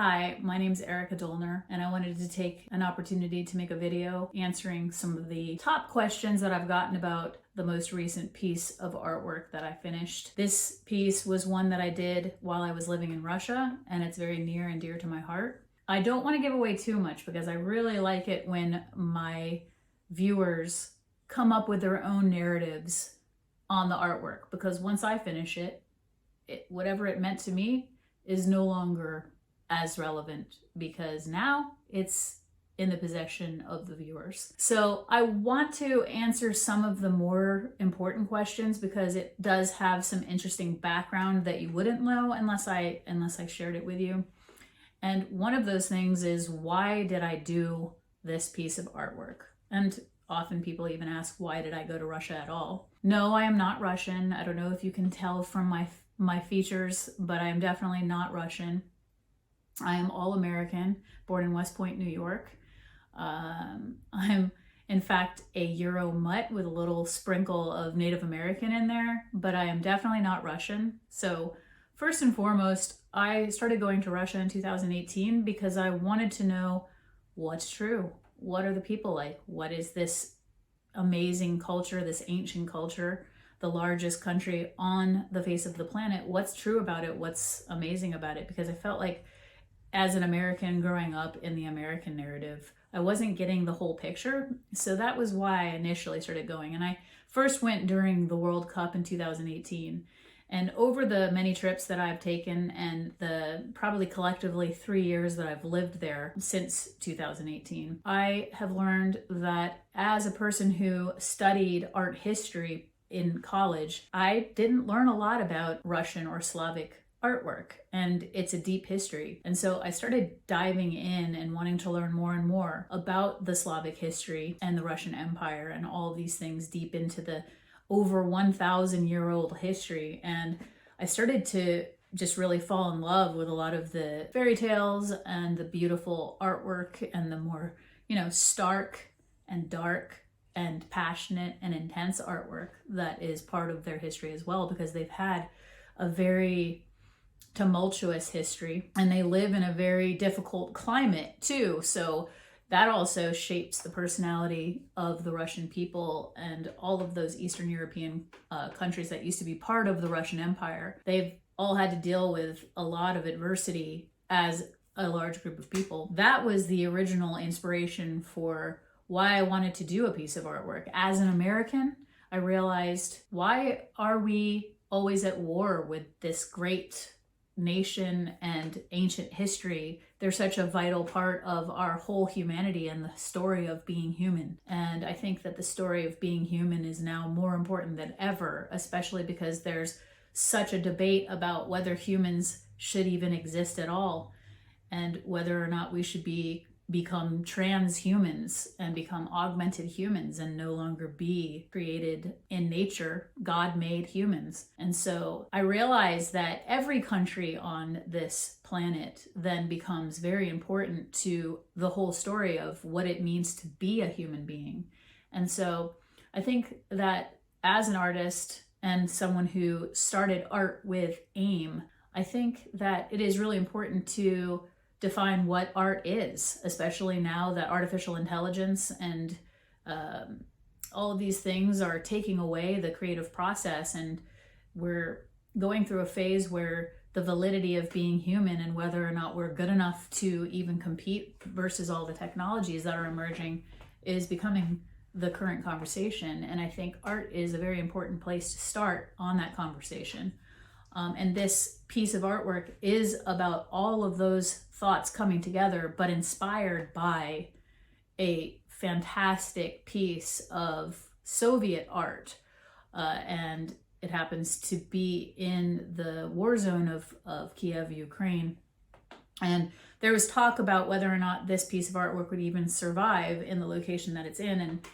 Hi, my name's Airika Dollner, and I wanted to take an opportunity to make a video answering some of the top questions that I've gotten about the most recent piece of artwork that I finished. This piece was one that I did while I was living in Russia, and it's very near and dear to my heart. I don't want to give away too much because I really like it when my viewers come up with their own narratives on the artwork, because once I finish it, whatever it meant to me is no longer as relevant because now it's in the possession of the viewers. So I want to answer some of the more important questions because it does have some interesting background that you wouldn't know unless I shared it with you. And one of those things is, why did I do this piece of artwork? And often people even ask, why did I go to Russia at all? No, I am not Russian. I don't know if you can tell from my features, but I am definitely not Russian. I am all American, born in West Point, New York. I'm in fact a Euro mutt with a little sprinkle of Native American in there, but I am definitely not Russian. So first and foremost, I started going to Russia in 2018 because I wanted to know what's true. What are the people like? What is this amazing culture, this ancient culture, the largest country on the face of the planet? What's true about it? What's amazing about it? Because I felt like as an American growing up in the American narrative, I wasn't getting the whole picture. So that was why I initially started going. And I first went during the World Cup in 2018. And over the many trips that I've taken and the probably collectively 3 years that I've lived there since 2018, I have learned that as a person who studied art history in college, I didn't learn a lot about Russian or Slavic artwork, and it's a deep history. And so I started diving in and wanting to learn more and more about the Slavic history and the Russian Empire and all these things deep into the over 1,000-year-old history. And I started to just really fall in love with a lot of the fairy tales and the beautiful artwork and the more, stark and dark and passionate and intense artwork that is part of their history as well, because they've had a very tumultuous history and they live in a very difficult climate too. So that also shapes the personality of the Russian people and all of those Eastern European countries that used to be part of the Russian Empire. They've all had to deal with a lot of adversity as a large group of people. That was the original inspiration for why I wanted to do a piece of artwork. As an American, I realized, why are we always at war with this great nation and ancient history? They're such a vital part of our whole humanity and the story of being human. And I think that the story of being human is now more important than ever, especially because there's such a debate about whether humans should even exist at all and whether or not we should become transhumans and become augmented humans and no longer be created in nature, God-made humans. And so I realized that every country on this planet then becomes very important to the whole story of what it means to be a human being. And so I think that as an artist and someone who started art with aim, I think that it is really important to define what art is, especially now that artificial intelligence and all of these things are taking away the creative process, and we're going through a phase where the validity of being human and whether or not we're good enough to even compete versus all the technologies that are emerging is becoming the current conversation. And I think art is a very important place to start on that conversation. And this piece of artwork is about all of those thoughts coming together, but inspired by a fantastic piece of Soviet art. And it happens to be in the war zone of Kyiv, Ukraine. And there was talk about whether or not this piece of artwork would even survive in the location that it's in. And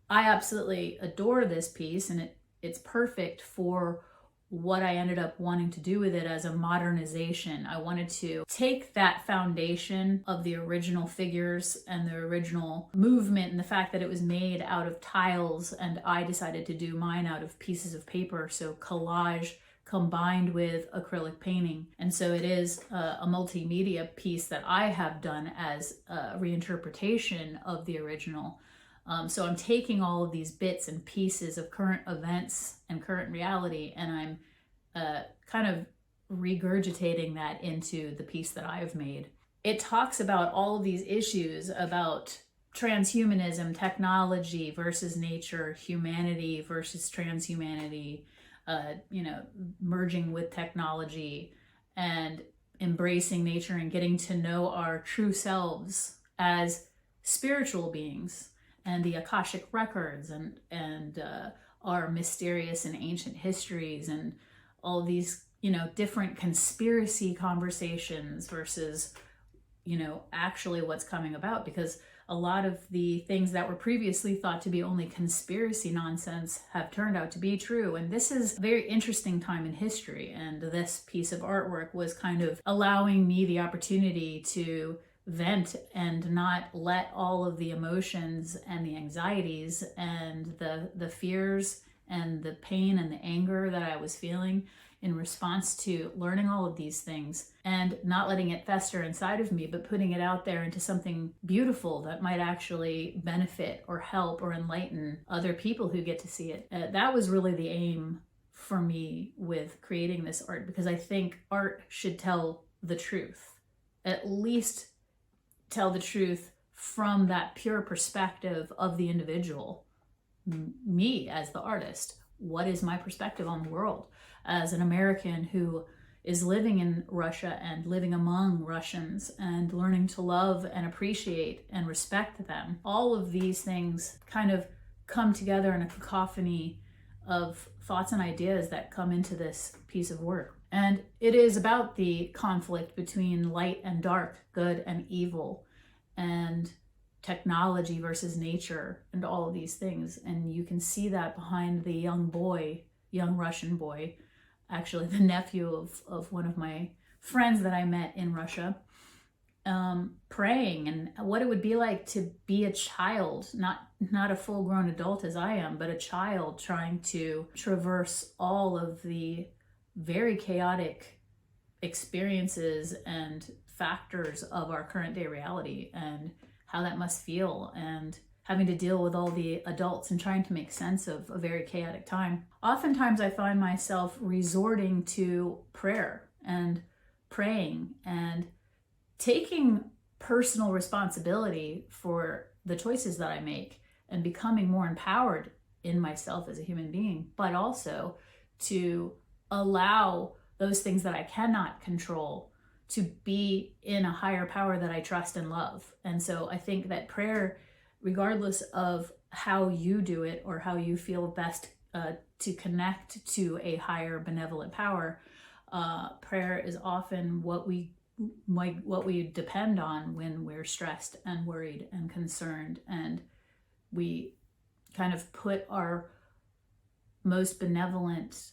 I absolutely adore this piece, and it's perfect for what I ended up wanting to do with it as a modernization. I wanted to take that foundation of the original figures and the original movement and the fact that it was made out of tiles, and I decided to do mine out of pieces of paper. So collage combined with acrylic painting. And so it is a multimedia piece that I have done as a reinterpretation of the original. So I'm taking all of these bits and pieces of current events and current reality, and I'm kind of regurgitating that into the piece that I've made. It talks about all of these issues about transhumanism, technology versus nature, humanity versus transhumanity, merging with technology and embracing nature and getting to know our true selves as spiritual beings, and the Akashic records and our mysterious and ancient histories, and all these, different conspiracy conversations versus, actually what's coming about, because a lot of the things that were previously thought to be only conspiracy nonsense have turned out to be true. And this is a very interesting time in history. And this piece of artwork was kind of allowing me the opportunity to vent and not let all of the emotions and the anxieties and the fears and the pain and the anger that I was feeling in response to learning all of these things, and not letting it fester inside of me, but putting it out there into something beautiful that might actually benefit or help or enlighten other people who get to see it. That was really the aim for me with creating this art, because I think art should tell the truth, at least tell the truth from that pure perspective of the individual. Me as the artist, what is my perspective on the world as an American who is living in Russia and living among Russians and learning to love and appreciate and respect them. All of these things kind of come together in a cacophony of thoughts and ideas that come into this piece of work. And it is about the conflict between light and dark, good and evil, and technology versus nature, and all of these things. And you can see that behind the young Russian boy, actually the nephew of one of my friends that I met in Russia, praying, and what it would be like to be a child, not a full-grown adult as I am, but a child trying to traverse all of the very chaotic experiences and factors of our current day reality, and how that must feel, and having to deal with all the adults and trying to make sense of a very chaotic time. Oftentimes I find myself resorting to prayer and praying and taking personal responsibility for the choices that I make, and becoming more empowered in myself as a human being, but also to allow those things that I cannot control to be in a higher power that I trust and love. And so I think that prayer, regardless of how you do it or how you feel best to connect to a higher benevolent power, prayer is often what we depend on when we're stressed and worried and concerned, and we kind of put our most benevolent,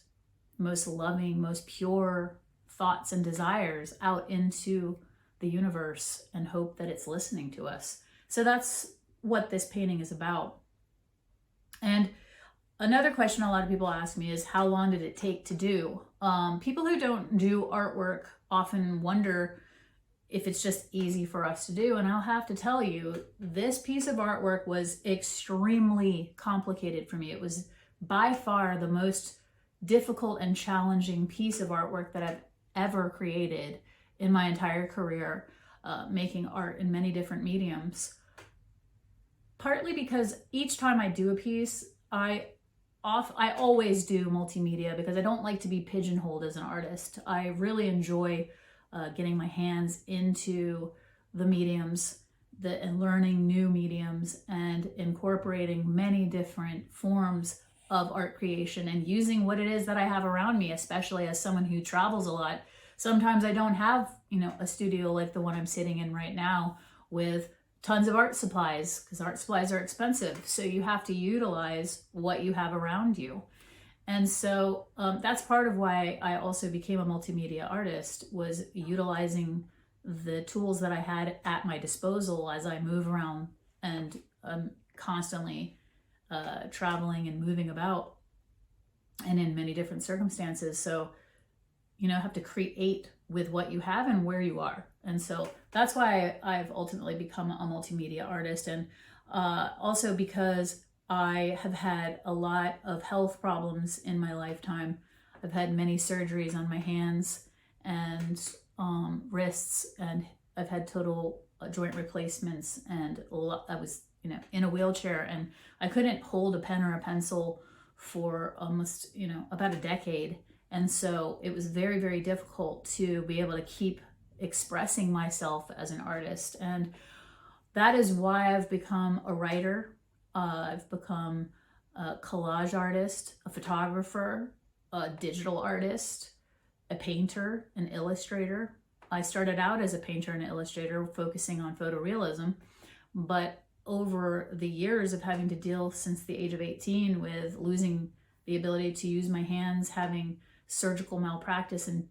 most loving, most pure thoughts and desires out into the universe and hope that it's listening to us. So that's what this painting is about. And another question a lot of people ask me is, how long did it take to do? People who don't do artwork often wonder if it's just easy for us to do. And I'll have to tell you, this piece of artwork was extremely complicated for me. It was by far the most difficult and challenging piece of artwork that I've ever created in my entire career, making art in many different mediums. Partly because each time I do a piece, I always do multimedia, because I don't like to be pigeonholed as an artist. I really enjoy getting my hands into the mediums and learning new mediums and incorporating many different forms of art creation and using what it is that I have around me, especially as someone who travels a lot. Sometimes I don't have, a studio like the one I'm sitting in right now with tons of art supplies, because art supplies are expensive. So you have to utilize what you have around you. And so that's part of why I also became a multimedia artist, was utilizing the tools that I had at my disposal as I move around and constantly traveling and moving about and in many different circumstances. So have to create with what you have and where you are. And so that's why I've ultimately become a multimedia artist. And also because I have had a lot of health problems in my lifetime. I've had many surgeries on my hands and wrists, and I've had total joint replacements, and I was in a wheelchair, and I couldn't hold a pen or a pencil for almost about a decade. And so it was very, very difficult to be able to keep expressing myself as an artist. And that is why I've become a writer. I've become a collage artist, a photographer, a digital artist, a painter, an illustrator. I started out as a painter and illustrator focusing on photorealism, but over the years of having to deal since the age of 18 with losing the ability to use my hands, having surgical malpractice and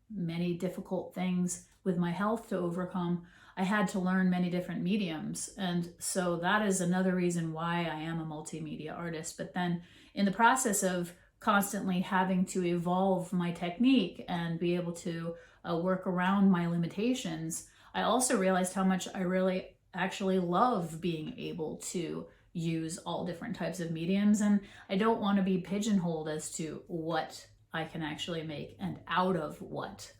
many difficult things with my health to overcome, I had to learn many different mediums. And so that is another reason why I am a multimedia artist. But then in the process of constantly having to evolve my technique and be able to work around my limitations, I also realized how much I really actually love being able to use all different types of mediums. And I don't want to be pigeonholed as to what I can actually make and out of what.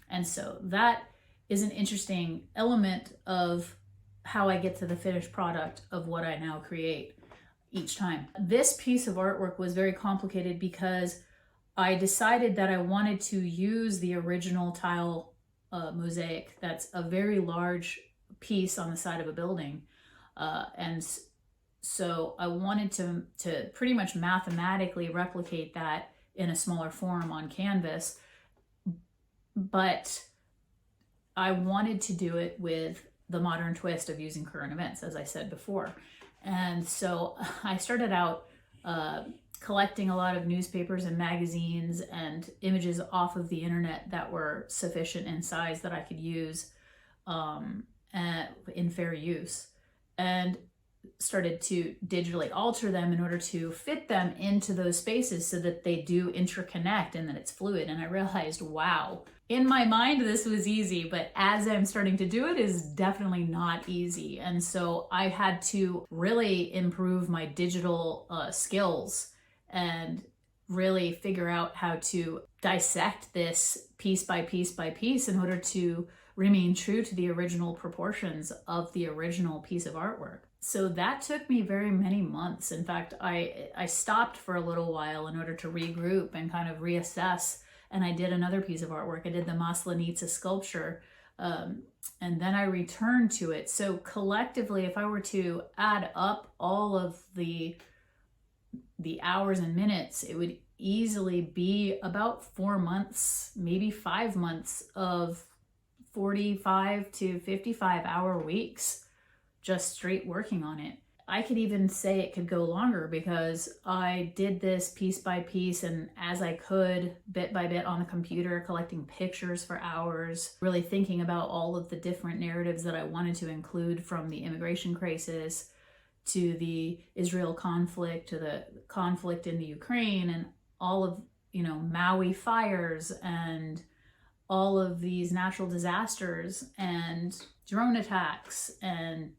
And so that is an interesting element of how I get to the finished product of what I now create each time. This piece of artwork was very complicated because I decided that I wanted to use the original tile mosaic. That's a very large piece on the side of a building. And so I wanted to pretty much mathematically replicate that in a smaller form on canvas. But I wanted to do it with the modern twist of using current events, as I said before. And so I started out collecting a lot of newspapers and magazines and images off of the internet that were sufficient in size that I could use in fair use, and started to digitally alter them in order to fit them into those spaces so that they do interconnect and that it's fluid. And I realized, wow, in my mind this was easy, but as I'm starting to do it is definitely not easy. And so I had to really improve my digital skills and really figure out how to dissect this piece by piece by piece in order to remain true to the original proportions of the original piece of artwork. So that took me very many months. In fact, I stopped for a little while in order to regroup and kind of reassess. And I did another piece of artwork. I did the Maslenitsa sculpture, and then I returned to it. So collectively, if I were to add up all of the hours and minutes, it would easily be about 4 months, maybe 5 months of 45 to 55 hour weeks, just straight working on it. I could even say it could go longer because I did this piece by piece and as I could, bit by bit on the computer, collecting pictures for hours, really thinking about all of the different narratives that I wanted to include, from the immigration crisis to the Israel conflict to the conflict in the Ukraine and all of, Maui fires and all of these natural disasters and drone attacks and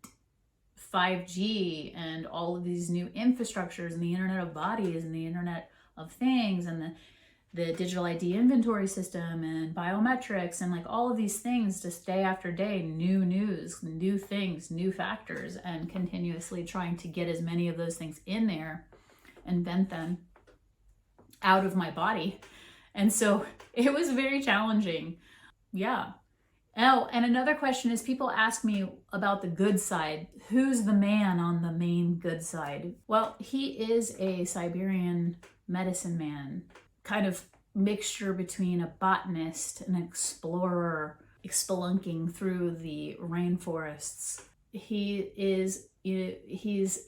5G and all of these new infrastructures and the Internet of Bodies and the Internet of Things and the digital ID inventory system and biometrics and like all of these things, just day after day, new news, new things, new factors, and continuously trying to get as many of those things in there and vent them out of my body. And so it was very challenging. Yeah. Oh, and another question is, people ask me about the good side. Who's the man on the main good side? Well, he is a Siberian medicine man, kind of mixture between a botanist, an explorer, spelunking through the rainforests. He's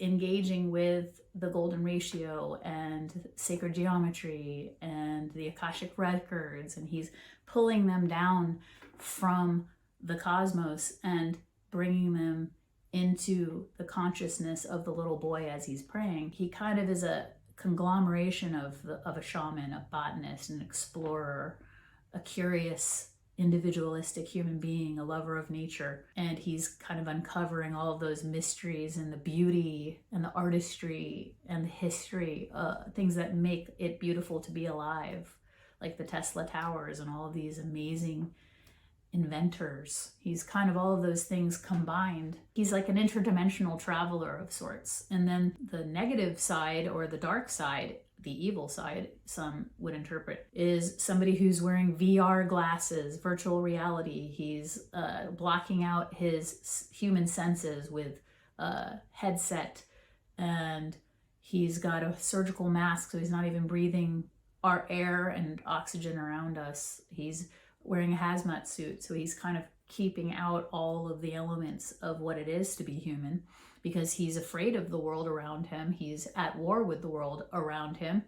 engaging with the golden ratio and sacred geometry and the Akashic records, and he's pulling them down from the cosmos and bringing them into the consciousness of the little boy as he's praying. He kind of is a conglomeration of a shaman, a botanist, an explorer, a curious, individualistic human being, a lover of nature. And he's kind of uncovering all of those mysteries and the beauty and the artistry and the history, things that make it beautiful to be alive, like the Tesla Towers and all of these amazing inventors. He's kind of all of those things combined. He's like an interdimensional traveler of sorts. And then the negative side, or the dark side, the evil side, some would interpret, is somebody who's wearing VR glasses, virtual reality. He's blocking out his human senses with a headset, and he's got a surgical mask, so he's not even breathing our air and oxygen around us. He's wearing a hazmat suit, so he's kind of keeping out all of the elements of what it is to be human, because he's afraid of the world around him. He's at war with the world around him.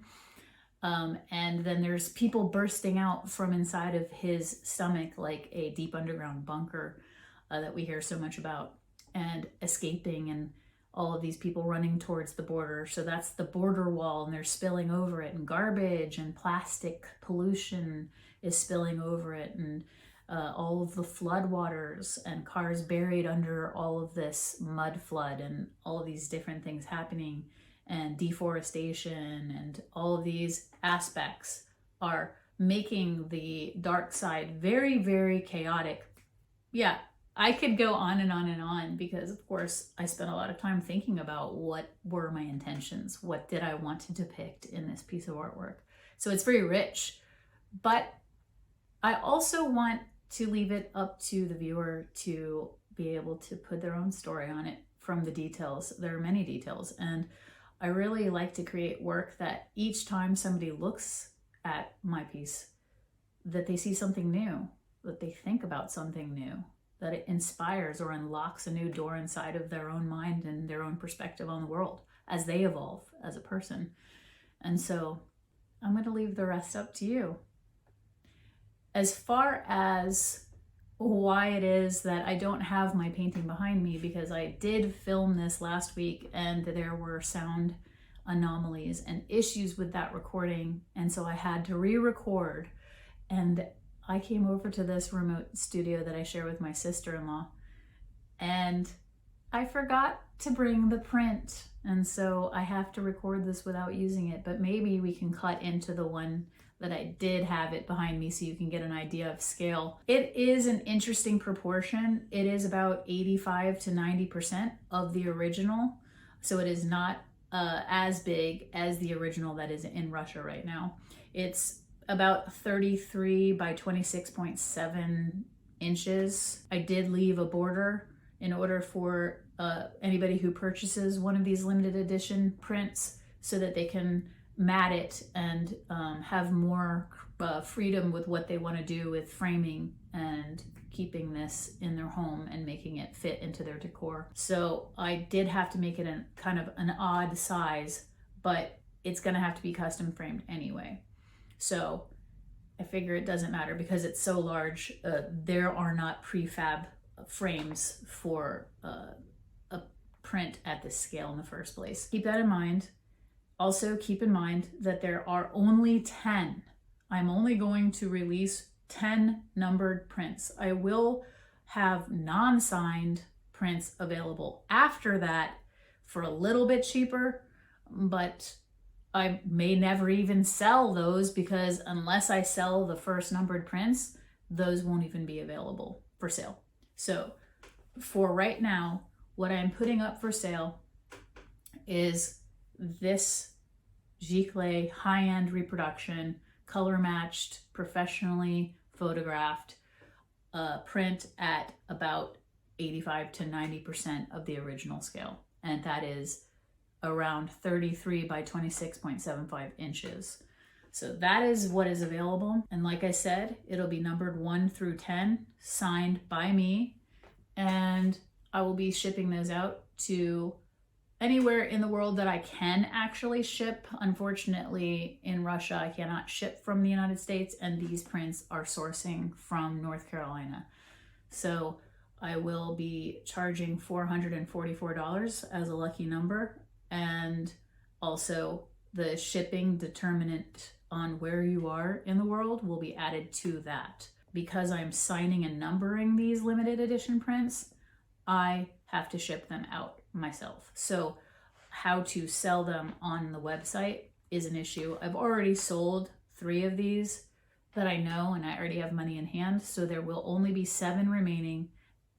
And then there's people bursting out from inside of his stomach, like a deep underground bunker that we hear so much about, and escaping, and all of these people running towards the border. So that's the border wall, and they're spilling over it, and garbage and plastic pollution is spilling over it, and all of the floodwaters and cars buried under all of this mud flood, and all of these different things happening, and deforestation, and all of these aspects are making the dark side very, very chaotic. Yeah, I could go on and on and on, because of course I spent a lot of time thinking about what were my intentions, what did I want to depict in this piece of artwork. So it's very rich, but I also want to leave it up to the viewer to be able to put their own story on it from the details. There are many details, and I really like to create work that each time somebody looks at my piece, that they see something new, that they think about something new, that it inspires or unlocks a new door inside of their own mind and their own perspective on the world as they evolve as a person. And so I'm going to leave the rest up to you. As far as why it is that I don't have my painting behind me, because I did film this last week and there were sound anomalies and issues with that recording, and so I had to re-record, and I came over to this remote studio that I share with my sister-in-law, and I forgot to bring the print, and so I have to record this without using it. But maybe we can cut into the one that I did have it behind me so you can get an idea of scale. It is an interesting proportion. It is about 85 to 90% of the original, so it is not as big as the original that is in Russia right now. It's about 33 by 26.7 inches. I did leave a border in order for anybody who purchases one of these limited edition prints, so that they can mat it and have more freedom with what they want to do with framing and keeping this in their home and making it fit into their decor. So I did have to make it kind of an odd size, but it's going to have to be custom framed anyway. So I figure it doesn't matter, because it's so large. There are not prefab frames for a print at this scale in the first place. Keep that in mind. Also keep in mind that there are only 10. I'm only going to release 10 numbered prints. I will have non-signed prints available after that for a little bit cheaper, but I may never even sell those, because unless I sell the first numbered prints, those won't even be available for sale. So for right now, what I'm putting up for sale is this Giclée high-end reproduction, color matched, professionally photographed print at about 85 to 90% of the original scale. And that is around 33 by 26.75 inches. So that is what is available. And like I said, it'll be numbered 1 through 10, signed by me. And I will be shipping those out to anywhere in the world that I can actually ship. Unfortunately, in Russia, I cannot ship from the United States, and these prints are sourcing from North Carolina. So I will be charging $444 as a lucky number, and also the shipping determinant on where you are in the world will be added to that. Because I'm signing and numbering these limited edition prints, I have to ship them out myself. So how to sell them on the website is an issue. I've already sold 3 of these that I know, and I already have money in hand. So there will only be 7 remaining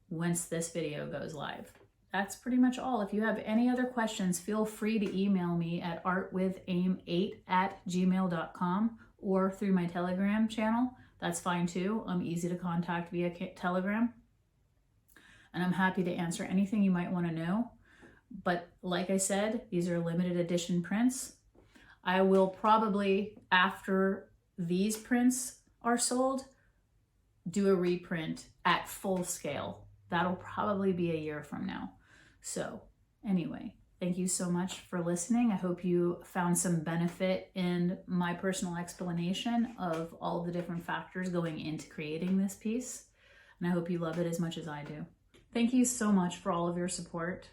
once this video goes live. That's pretty much all. If you have any other questions, feel free to email me at artwithaim8@gmail.com or through my Telegram channel. That's fine too. I'm easy to contact via Telegram. And I'm happy to answer anything you might want to know. But like I said, these are limited edition prints. I will probably, after these prints are sold, do a reprint at full scale. That'll probably be a year from now. So anyway, thank you so much for listening. I hope you found some benefit in my personal explanation of all the different factors going into creating this piece. And I hope you love it as much as I do. Thank you so much for all of your support.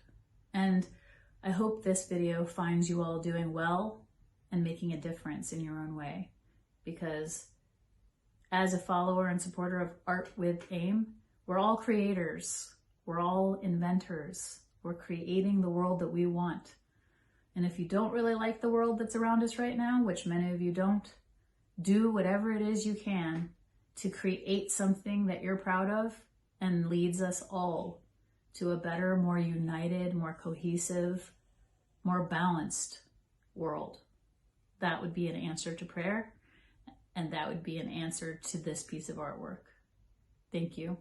And I hope this video finds you all doing well and making a difference in your own way. Because as a follower and supporter of Art with Aim, we're all creators. We're all inventors. We're creating the world that we want. And if you don't really like the world that's around us right now, which many of you don't, do whatever it is you can to create something that you're proud of and leads us all to a better, more united, more cohesive, more balanced world. That would be an answer to prayer, and that would be an answer to this piece of artwork. Thank you.